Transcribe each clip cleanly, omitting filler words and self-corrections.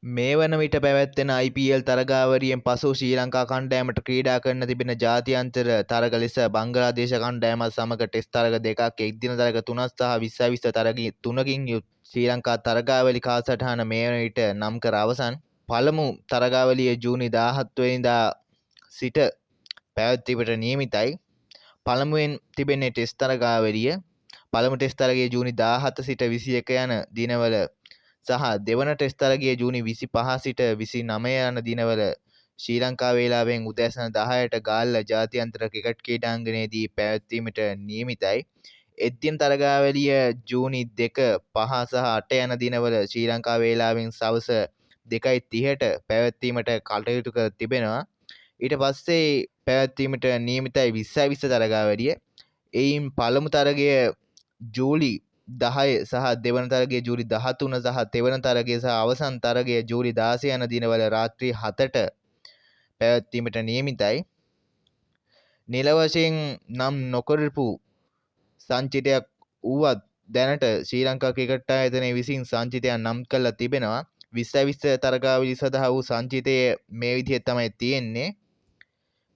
මේ වන විට පැවැත්වෙන IPL තරගාවලියෙන් පසු ශ්‍රී ලංකා කණ්ඩායමට ක්‍රීඩා කරන්න තිබෙන ජාත්‍යන්තර තරග ලෙස බංග්ලාදේශ කණ්ඩායමත් සමග ටෙස්ට් තරග දෙකක්, එක්දින තරග 3ක් සහ 20 තරග 3කින් යුත් ශ්‍රී ලංකා තරගාවලි කාලසටහන මේ වන විට නම් කර අවසන්. පළමු තරගාවලිය ජූනි 17 වෙනිදා සිට පැවැත්වීමට නියමිතයි. පළමුවෙන් තිබෙන්නේ ටෙස්ට් තරගාවලිය. පළමු ටෙස්ට් තරගය ජූනි 17 සිට 21 යන දිනවල සහ දෙවන ටෙස්ට් තරගය ජූනි 25 සිට 29 යන දිනවල ශ්‍රී ලංකා වේලාවෙන් උදෑසන 10ට ගාල්ල ජාත්‍යන්තර ක්‍රිකට් ක්‍රීඩාංගණයේදී පැවැත්වීමට නියමිතයි. එක්දින තරගාවලිය ජූනි 2, 5 සහ 8 යන දිනවල ශ්‍රී ලංකා වේලාවෙන් සවස 2:30ට පැවැත්වීමට කටයුතු කර තිබෙනවා. ඊට පස්සේ පැවැත්වීමට නියමිතයි 20 තරගාවලිය. එයින් පළමු තරගය ජූලි 10 සහ දෙවන තරගය ජූලි 13 සහ තෙවන තරගය සහ අවසන් තරගය ජූලි 16 යන දිනවල රාත්‍රී 7ට පැවැත්වීමට නියමිතයි. නිල වශයෙන් නම් නොකරපු සංචිතයක් වුවත් දැනට ශ්‍රී ලංකා ක්‍රිකට් ආයතනය විසින් සංචිතයක් නම් කරලා තිබෙනවා. 20 තරගාවලිය සඳහා වූ සංචිතය මේ විදිහට තමයි තියෙන්නේ.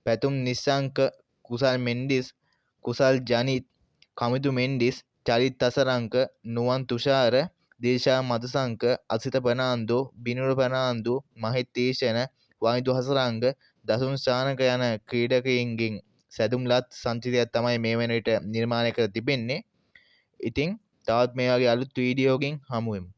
පැතුම් නිශ්ශංක, කුසල් මෙන්ඩිස්, කුසල් ජනිත්, කමිදු මෙන්ඩිස්, චලිත් අසරංක, නුවන් තුෂාර, දිල්ෂා මදුසංක, අසිත ප්‍රනාන්දු, බිනුර ප්‍රනාන්දු, මහිත් තීක්ෂණ, වනිදු හසරංග, දසුන් ශානක යන ක්‍රීඩකයින්ගෙන් සැදුම්ලත් සංචිතයක් තමයි මේ වන විට නිර්මාණය කර තිබෙන්නේ. ඉතින් තවත් මේ වගේ අලුත් වීඩියෝකින් හමු වෙමු.